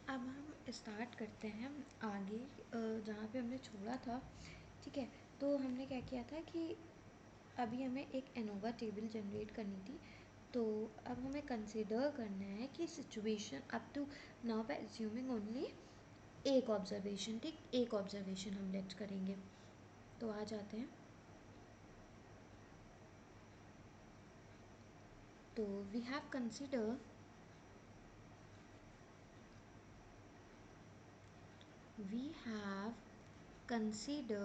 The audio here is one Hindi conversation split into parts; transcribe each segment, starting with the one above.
अब हम स्टार्ट करते हैं आगे जहाँ पे हमने छोड़ा था। ठीक है, तो हमने क्या किया था कि अभी हमें एक एनोवा टेबल जनरेट करनी थी। तो अब हमें कंसिडर करना है कि situation up to now by assuming only एक ऑब्जर्वेशन। ठीक, एक ऑब्जर्वेशन हम लेट करेंगे। तो आ जाते हैं। तो we have consider we have consider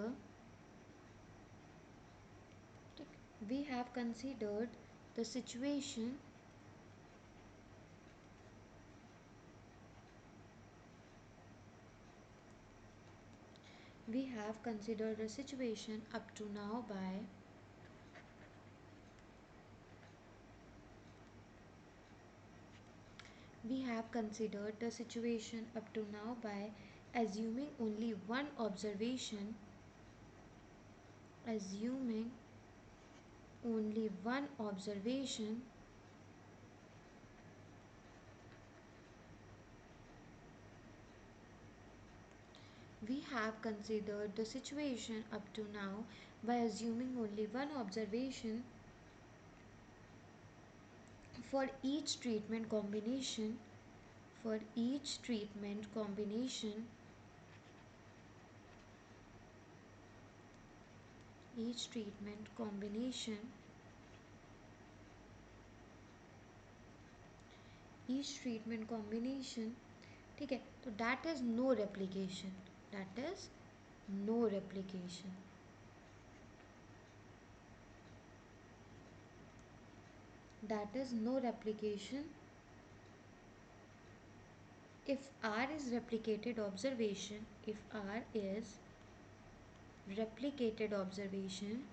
we have considered the situation we have considered the situation up to now by we have considered the situation up to now by assuming only one observation, assuming only one observation we have considered the situation up to now by assuming only one observation for each treatment combination for each treatment combination each treatment combination each treatment combination ठीक है, तो that is no replication, that is no replication. That is no replication if R is replicated observation, if R is replicated observation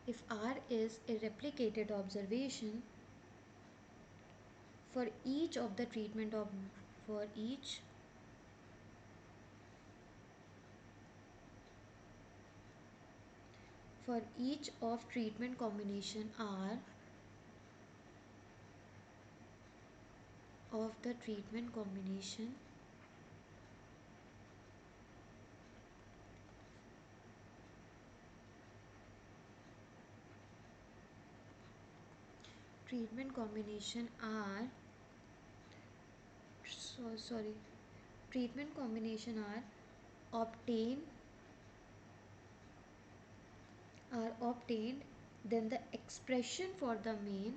if R is a replicated observation for each of the treatment of for each of treatment combination R of the treatment combination R treatment combination R obtained, then the expression for the mean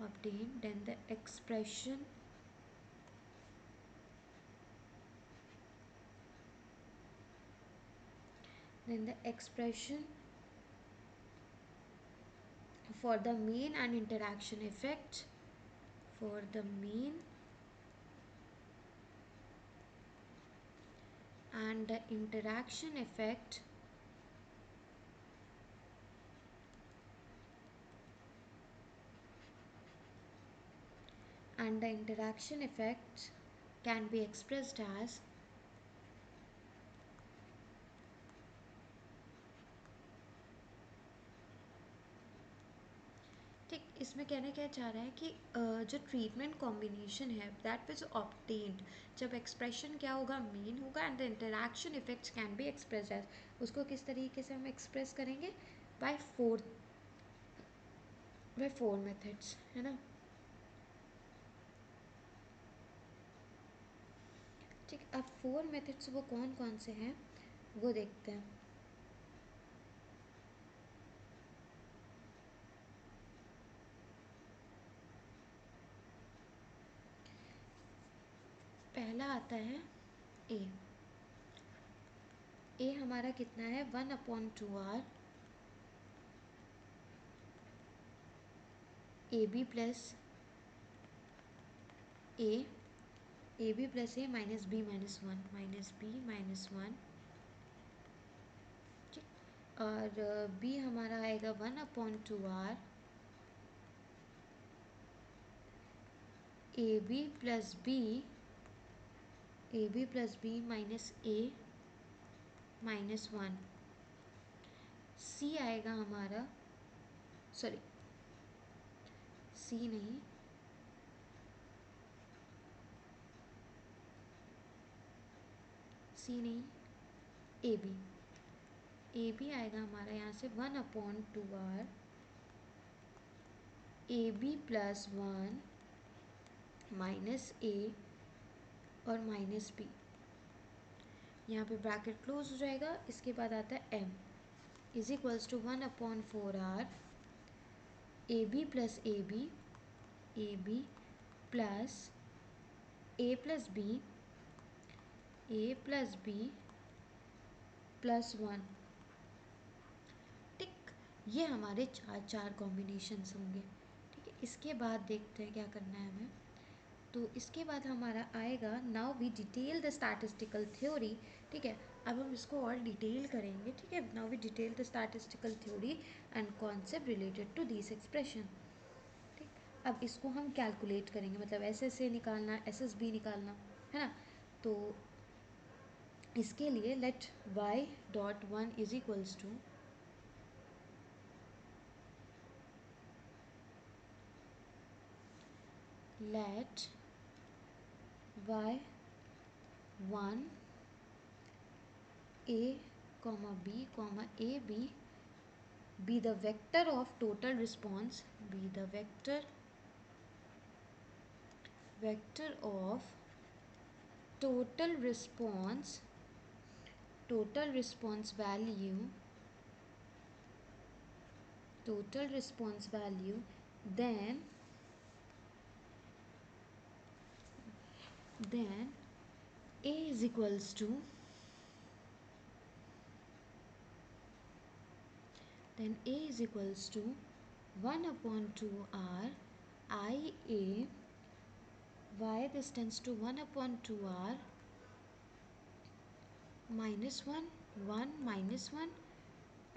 obtained, then the expression for the mean and interaction effect for the mean and the interaction effect can be expressed as ठीक। इसमें कहना क्या चाह रहा है कि जो ट्रीटमेंट कॉम्बिनेशन है दैट विज ऑब्टेन्ड, जब एक्सप्रेशन क्या होगा, मीन होगा, and the interaction effects can be express as, उसको किस तरीके से हम एक्सप्रेस करेंगे, बाय फोर मेथड्स, है ना। ठीक, अब 4 मेथड्स वो कौन कौन से हैं वो देखते हैं। पहला आता है ए हमारा कितना है 1/2R A B plus A minus B minus one ठीक। और बी हमारा आएगा 1/2R A B plus B minus A minus one. C आएगा हमारा सॉरी सी नहीं, सी नहीं, ए बी, ए बी आएगा हमारा यहाँ से 1/2r A B plus 1 minus A और माइनस बी, यहाँ पे ब्रैकेट क्लोज हो जाएगा। इसके बाद आता है m is equals to 1/4r A B plus A B plus A plus B plus 1। ठीक, ये हमारे चार कॉम्बिनेशंस होंगे। ठीक है, इसके बाद देखते हैं क्या करना है हमें। तो इसके बाद हमारा आएगा now we detail the statistical theory. ठीक है, अब हम इसको और डिटेल करेंगे। ठीक है, now we detail the statistical theory and concept related to this expression. ठीक, अब इसको हम कैलकुलेट करेंगे, मतलब एस एस ए निकालना, एस एस बी निकालना है ना। तो इसके लिए let y.1 is equals to let y1 a comma b comma ab be the vector of total response, be the vector of total response value, then a is equals to 1/2r I a y this tends to 1/2r -1 1 -1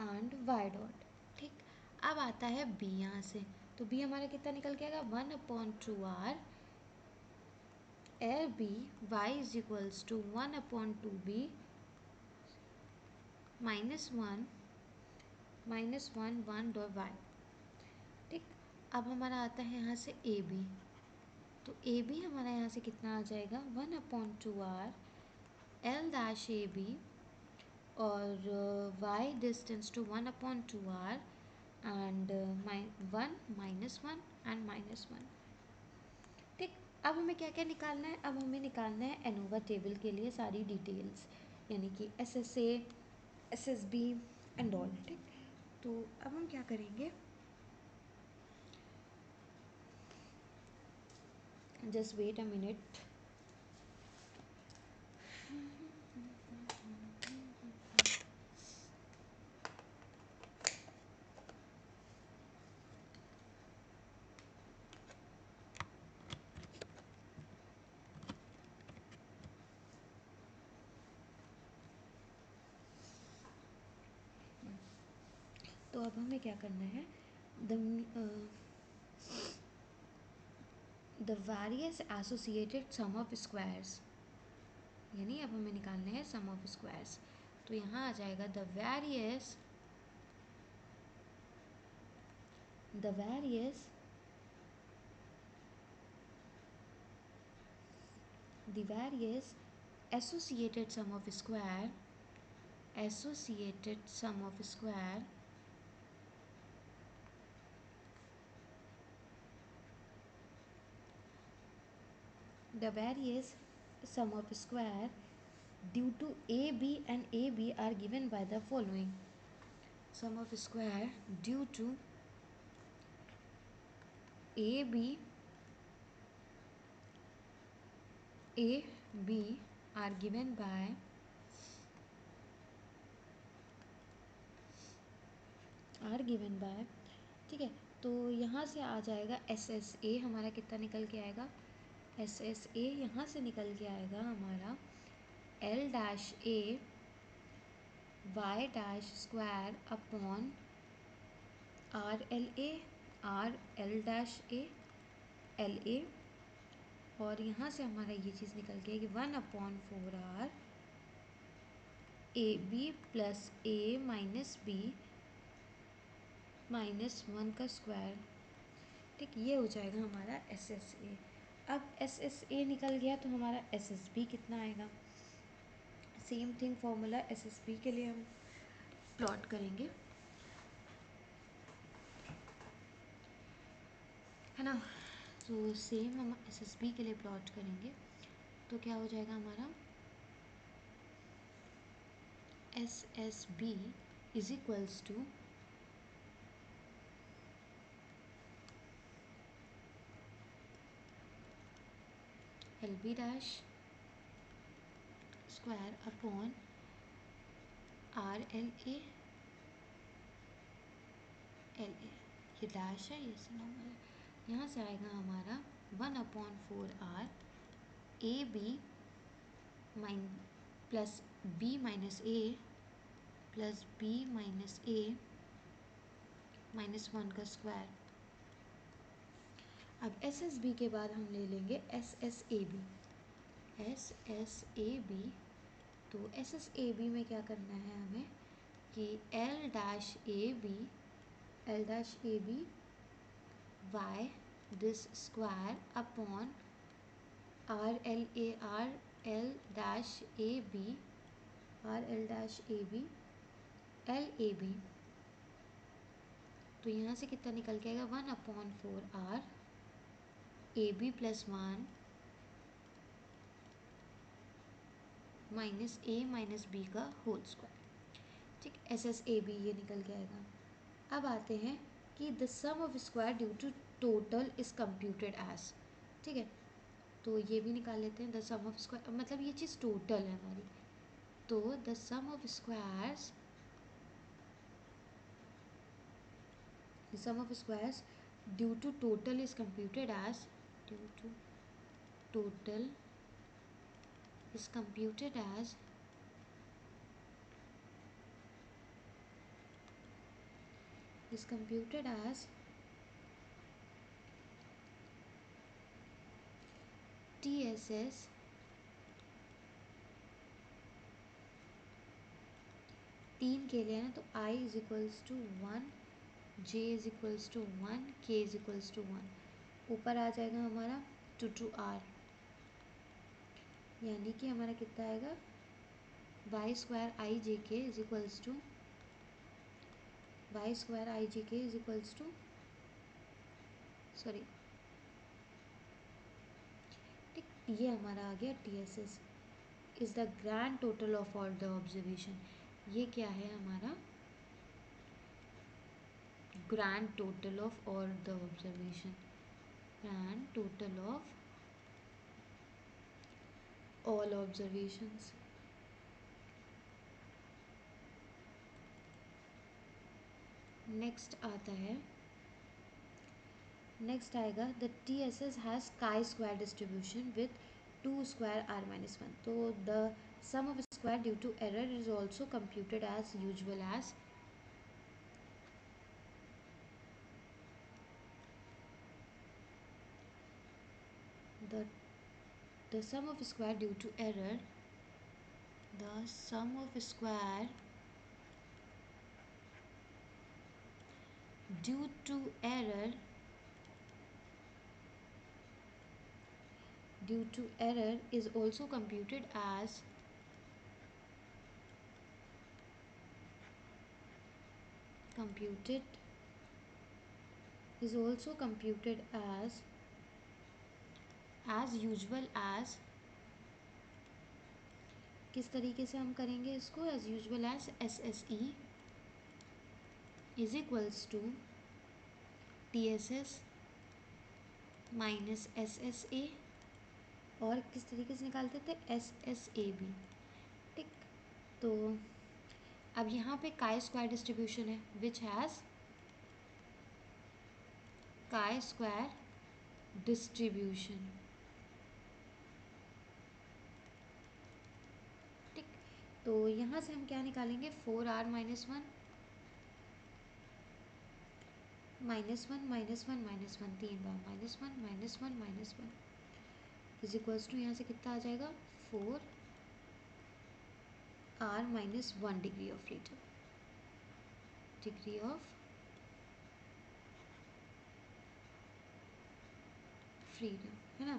and y dot. ठीक, अब आता है b यहाँ से, तो b हमारा कितना निकल के आएगा 1/2r L B Y is equals to 1/2b -1 1 dot y। ठीक, अब हमारा आता है यहाँ से ए बी, तो ए बी हमारा यहाँ से कितना आ जाएगा 1/2r L dash A B और y distance to 1/2r and 1 -1 and -1। ठीक, अब हमें क्या क्या निकालना है, अब हमें निकालना है एनोवा टेबल के लिए सारी डिटेल्स, यानी कि S S A, S S B and all. ठीक, तो अब हम क्या करेंगे, जस्ट वेट अ मिनट। तो अब हमें क्या करना है, the various associated sum of squares, यानी अब हमें निकालने हैं सम ऑफ स्क्वायर्स। तो यहाँ आ जाएगा the various associated sum of square the various sum of square due to AB and AB are given by the following. Sum of square due to AB are given by ठीक है, तो यहाँ से आ जाएगा एस एस ए, हमारा कितना निकल के आएगा, एस एस ए यहाँ से निकल के आएगा हमारा L dash A Y dash square upon R L dash A L A, और यहाँ से हमारा ये चीज़ निकल के आएगी 1/4r A B plus A minus B -1 का स्क्वायर। ठीक, ये हो जाएगा हमारा एस एस ए। अब एस एस ए निकल गया तो हमारा एस एस बी कितना आएगा। Same thing formula S S B के लिए हम प्लॉट करेंगे, है ना। तो सेम हम एस एस बी के लिए प्लॉट करेंगे तो क्या हो जाएगा हमारा S S B is equals to L B dash square upon R L A L A, ये डैश है, ये से नॉर्मल है। यहाँ से आएगा हमारा 1/4 R A B plus B minus A plus B minus A -1 का स्क्वायर। अब एस एस बी के बाद हम ले लेंगे S S A B. S S A B, तो एस एस ए बी में क्या करना है हमें कि L dash A B Y this square upon R L dash A B L A B. तो यहाँ से कितना निकल के आएगा 1/4 R A B plus 1 minus A minus B का होल स्क्वायर। ठीक, एस एस ए बी ये निकल के आएगा। अब आते हैं कि the sum of square due to total is computed as. ठीक है, तो ये भी निकाल लेते हैं। द सम ऑफ स्क्वायर मतलब ये चीज़ टोटल है हमारी, तो the sum of squares due to total is computed as due to total is computed as TSS तीन के लिए ना, तो I is equals to 1, J is equals to 1, K is equals to 1। ऊपर आ जाएगा हमारा 2 R, यानी कि हमारा कितना आएगा वाई स्क्वायर आई जे के इज इक्वल्स टू सॉरी, ठीक, ये हमारा आ गया TSS is the grand total of all the observation. ये क्या है हमारा grand total of all the observation, grand total of all observations. Next आएगा the TSS has chi square distribution with 2 square R-1। तो the sum of square due to error is also computed as usual as the sum of square due to error, the sum of square due to error is also computed as usual as, किस तरीके से हम करेंगे इसको as usual as S S E is equals to TSS minus SSA, और किस तरीके से निकालते थे SSAB। ठीक, तो अब यहाँ पे काई स्क्वायर डिस्ट्रीब्यूशन है which has chi square distribution. ठीक, तो यहाँ से हम क्या निकालेंगे 4R -1 तीन बार -1 इज इक्वल्स टू, यहाँ से कितना आ जाएगा 4R -1 डिग्री ऑफ फ्रीडम, है ना।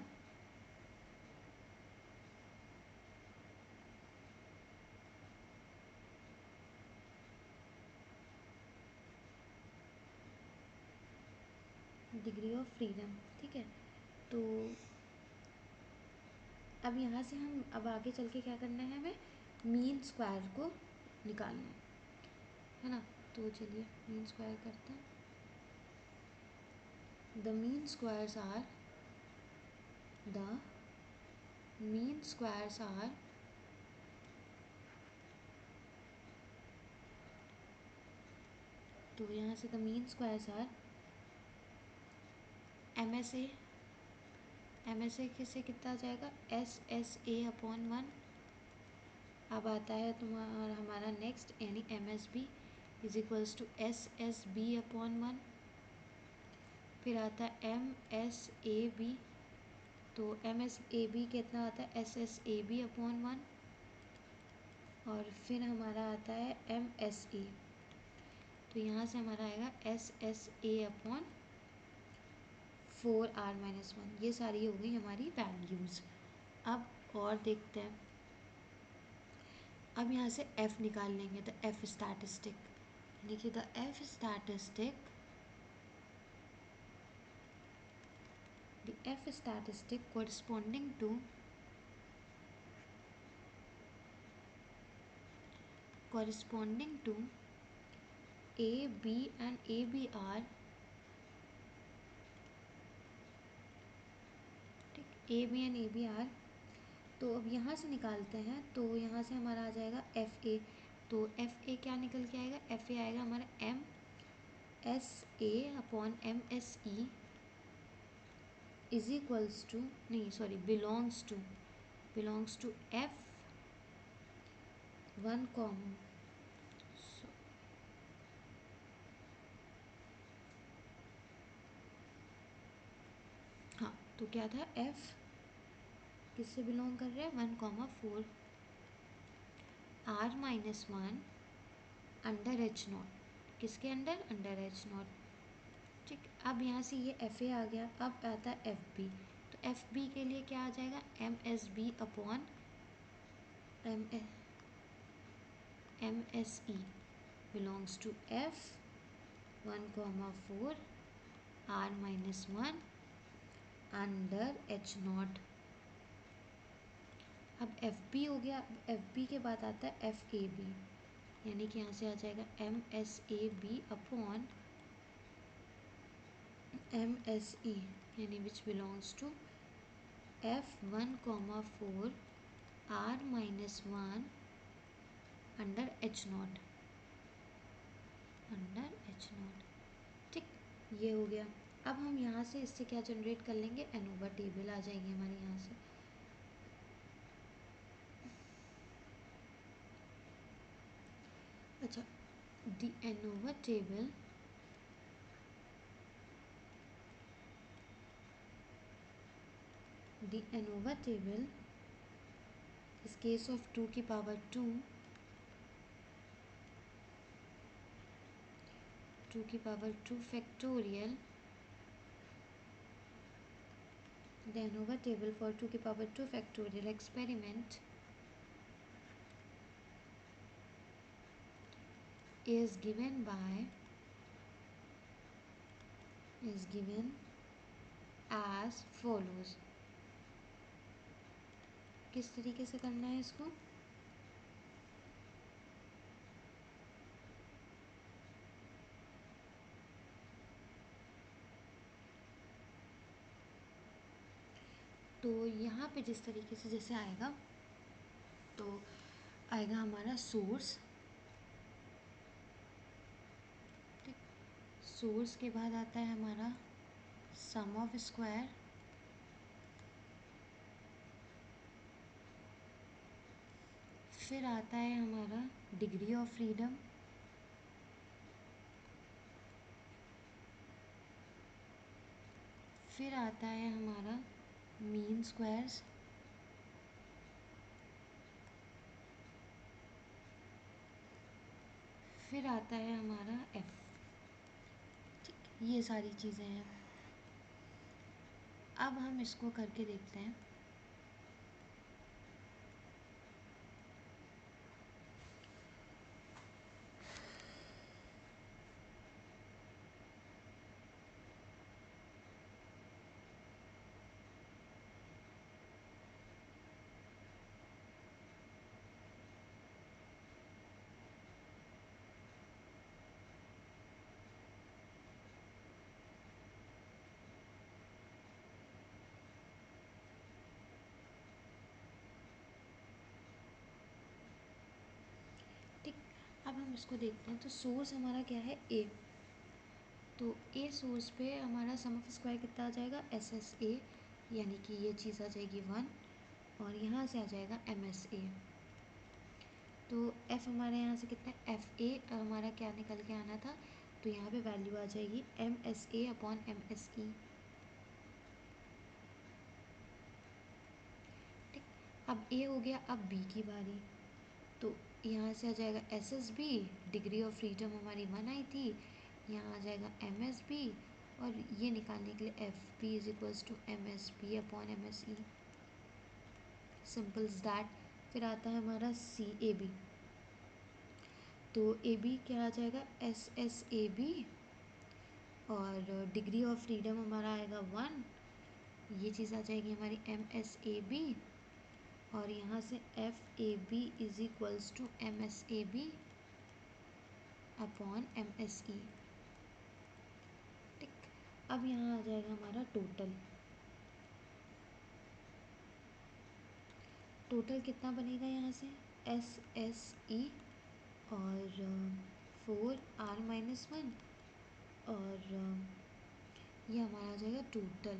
डिग्री ऑफ फ्रीडम, ठीक है। तो अब यहाँ से हम अब आगे चल के क्या करना है, हमें मीन स्क्वायर को निकालना है ना। तो चलिए मीन स्क्वायर करते हैं। The mean squares are the mean squares are तो यहाँ से the mean squares are M S A से कितना आ जाएगा, SSA/1। अब आता है तुम्हारा हमारा नेक्स्ट, यानी MSB is equals to SSB/1। फिर आता है MSAB, तो MSAB कितना आता है, SSAB/1। और फिर हमारा आता है MSA, तो यहाँ से हमारा आएगा SSA/4R-1। ये सारी हो गई हमारी वैल्यूज़। अब और देखते हैं, अब यहाँ से F निकाल लेंगे, द F स्टैटिस्टिक। देखिए the F statistic corresponding to A, B and AB are, ठीक, A, B and AB are। तो अब यहाँ से निकालते हैं, तो यहाँ से हमारा आ जाएगा FA। तो FA क्या निकल के आएगा, FA आएगा हमारा MSA/MSE इज इक्वल्स टू, नहीं sorry, belongs to F1 comma, हाँ तो क्या था, F किससे बिलोंग कर रहे हैं, 1,4 R-1 अंडर H0, किसके अंडर, अंडर H0। ठीक, अब यहाँ से ये FA आ गया। अब आता है FB, तो FB के लिए क्या आ जाएगा, MSE belongs to F1,4 R-1 under H0। अब FB हो गया। FB के बाद आता है FAB, यानी कि यहाँ से आ जाएगा MSAB/MSE, यानी which belongs to F1,4 R-1 under H0, ठीक, ये हो गया। अब हम यहाँ से इससे क्या जनरेट कर लेंगे, एनोवा टेबल आ जाएगी हमारे यहाँ से। अच्छा, the ANOVA table is case of 2 की power 2 factorial, the ANOVA table for 2 की power 2 factorial experiment is given as follows। किस तरीके से करना है इसको, तो यहाँ पे जिस तरीके से जैसे आएगा, तो आएगा हमारा सोर्स, ठीक, सोर्स के बाद आता है हमारा सम ऑफ स्क्वायर, फिर आता है हमारा डिग्री ऑफ फ्रीडम, फिर आता है हमारा मीन स्क्वायर्स, फिर आता है हमारा F, ठीक, ये सारी चीज़ें हैं। अब हम इसको करके देखते हैं। ठीक, अब हम इसको देखते हैं। तो सोर्स हमारा क्या है, ए। तो ए सोर्स पे हमारा सम ऑफ स्क्वायर कितना आ जाएगा, एस एस ए, यानी कि ये चीज़ आ जाएगी 1, और यहाँ से आ जाएगा एम एस ए। तो एफ़ हमारे यहाँ से कितना है, एफ ए हमारा क्या निकल के आना था, तो यहाँ पे वैल्यू आ जाएगी M S A upon M S E. ठीक, अब ए हो गया, अब बी की बारी। तो यहाँ से आ जाएगा S S B, degree of freedom हमारी 1 आई थी, यहाँ आ जाएगा एम एस बी, और ये निकालने के लिए F B is equals to M S B upon M S E, simple that. फिर आता है हमारा सी ए बी। तो ए बी क्या आ जाएगा, एस एस ए बी, और डिग्री ऑफ फ्रीडम हमारा आएगा 1, ये चीज़ आ जाएगी हमारी एम एस ए बी, और यहाँ से F A B is equals to M S A B upon M S E. ठीक, अब यहाँ आ जाएगा हमारा टोटल। टोटल कितना बनेगा यहाँ से, एस एस ई और 4R-1, और ये हमारा आ जाएगा टोटल।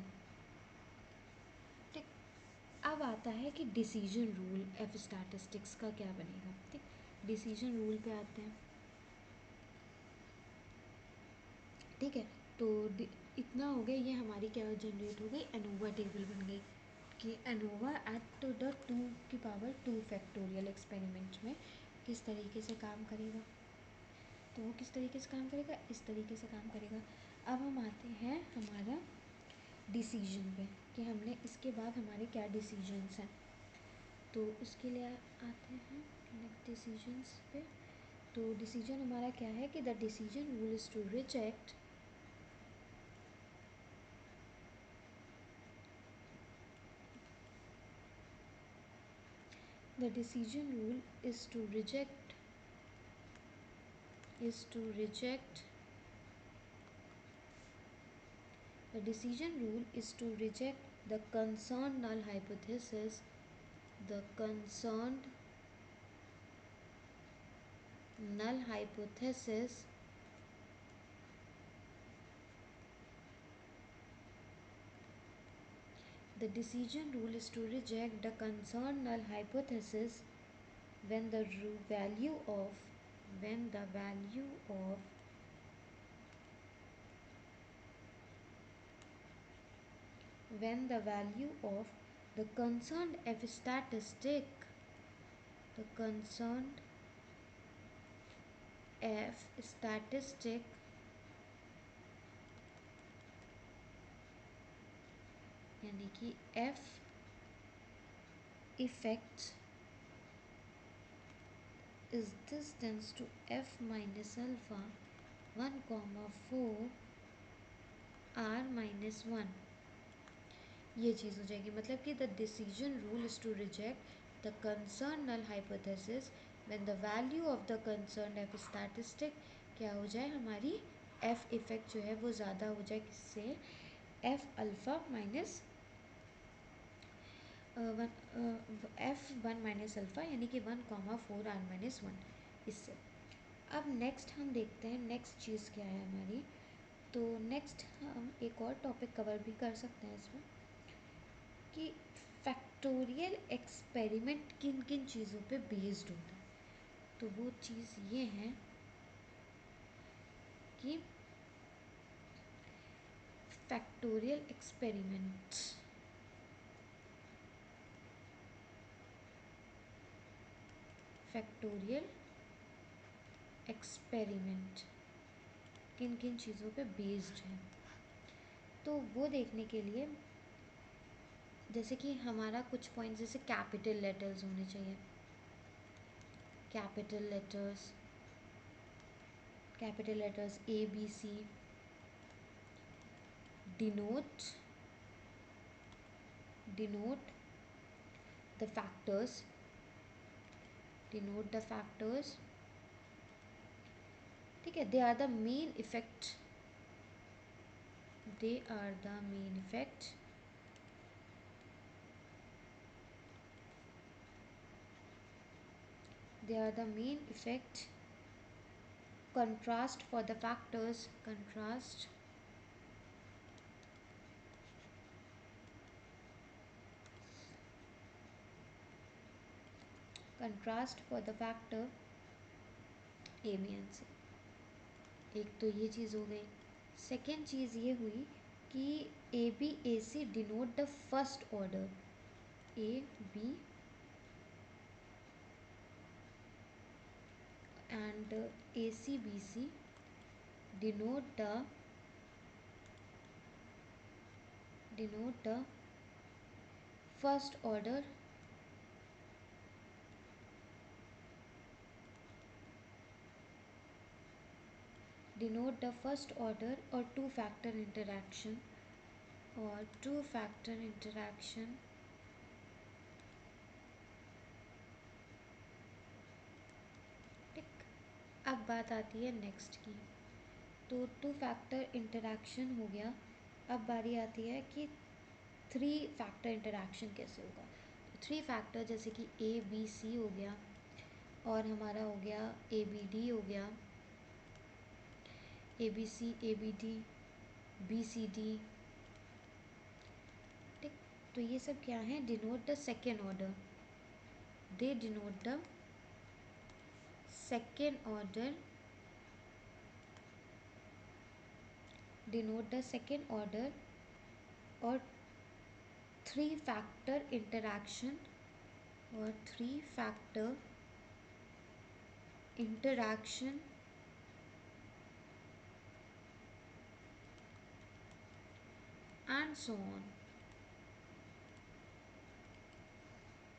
ठीक, अब आता है कि डिसीजन रूल एफ स्टैटिस्टिक्स का क्या बनेगा। ठीक, डिसीजन रूल पे आते हैं। ठीक है, तो इतना हो गया, ये हमारी क्या जनरेट हो गई, एनोवा टेबल बन गई कि ANOVA at the 2 factorial experiment में किस तरीके से काम करेगा। तो वो किस तरीके से काम करेगा, इस तरीके से काम करेगा। अब हम आते हैं हमारा डिसीजन पे कि हमने इसके बाद हमारे क्या डिसीजंस हैं। तो इसके लिए आते हैं डिसीजंस पे। तो डिसीजन हमारा क्या है कि the decision rule is to reject the decision rule is to reject the decision rule is to reject the concerned null hypothesis, the concerned null hypothesis the decision rule is to reject the concerned null hypothesis when the value of when the value of when the value of the concerned f statistic the concerned f statistic यानी कि f effect is distance to f minus alpha 1 comma 4 r minus 1, ये चीज़ हो जाएगी। मतलब कि the decision rule is to reject the concern null hypothesis when the value of the concern F statistic क्या हो जाए, हमारी एफ इफेक्ट जो है वो ज़्यादा हो जाए, किससे, F alpha minus F 1 minus alpha, यानी कि 1,4R-1, इससे। अब नेक्स्ट हम देखते हैं नेक्स्ट चीज़ क्या है हमारी। तो नेक्स्ट हम एक और टॉपिक कवर भी कर सकते हैं इसमें कि फैक्टोरियल एक्सपेरिमेंट किन किन चीज़ों पे बेस्ड होता है। तो वो चीज़ ये है कि फैक्टोरियल एक्सपेरिमेंट किन किन चीज़ों पे बेस्ड है। तो वो देखने के लिए जैसे कि हमारा कुछ पॉइंट्स जैसे कैपिटल लेटर्स होने चाहिए, capital letters ABC denote the factors, ठीक है। They are the main effect, they are the main effect contrast for the factors, contrast for the factor A B and C। एक तो ये चीज़ हो गई। सेकेंड चीज़ ये हुई कि ABAC denote the first order, AB and ACBC denote the first order or two factor interaction ठीक। अब बात आती है नेक्स्ट की। तो टू फैक्टर इंटरैक्शन हो गया। अब बारी आती है कि थ्री फैक्टर इंटरैक्शन कैसे होगा। तो थ्री फैक्टर जैसे कि ABC हो गया और हमारा हो गया ABD हो गया, ABC ABD BCD, ठीक। तो ये सब क्या है, denote the second order, they denote the second order और three factor interaction and so on,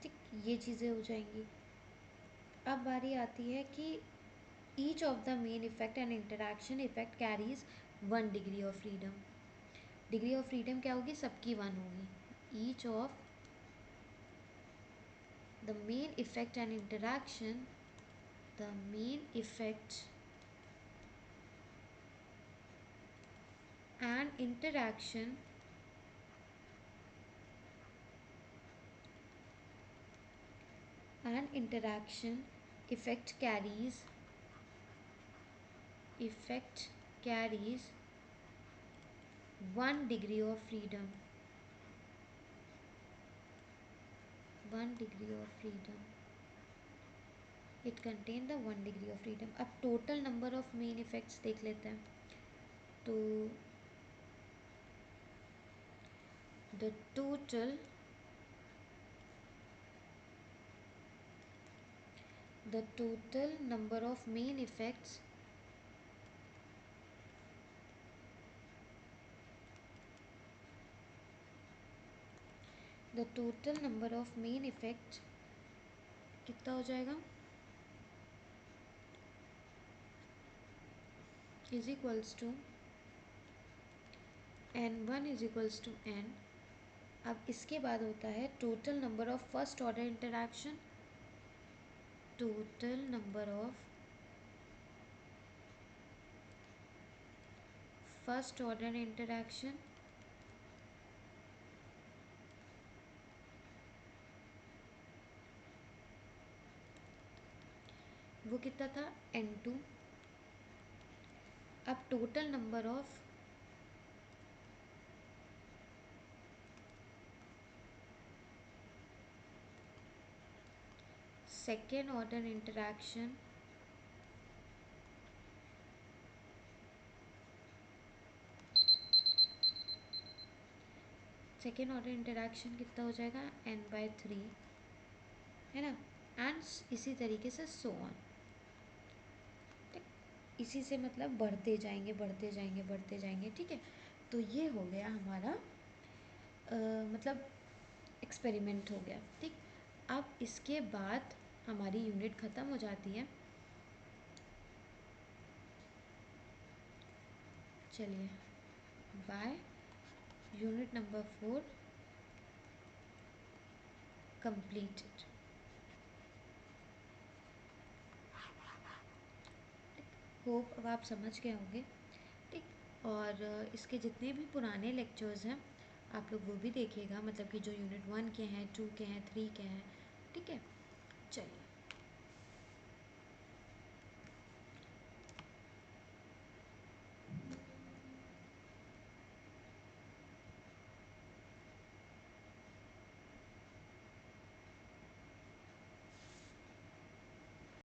ठीक। ये चीज़ें हो जाएंगी। अब बारी आती है कि each of the main effect and interaction effect carries 1 degree of freedom. Degree of freedom क्या होगी, सबकी 1 होगी। Each of the main effect and interaction, effect carries 1 degree of freedom, it contain the 1 degree of freedom। अब total number of main effects देख लेते हैं। तो the total number of main effects कितना हो जाएगा, is equals to N1 is equals to N। अब इसके बाद होता है total number of first order interaction, वो कितना था N2। अब total number of second order interaction, कितना हो जाएगा N/3, है ना। एंड इसी तरीके से सो ऑन, इसी से मतलब बढ़ते जाएंगे, ठीक है। तो ये हो गया हमारा मतलब एक्सपेरिमेंट हो गया। ठीक, अब इसके बाद हमारी यूनिट ख़त्म हो जाती है। चलिए, bye, unit number 4 completed। Hope अब आप समझ गए होंगे। ठीक, और इसके जितने भी पुराने लेक्चर्स हैं आप लोग वो भी देखिएगा, मतलब कि जो यूनिट 1 के हैं, 2 के हैं, 3 के हैं। ठीक है, चलिए।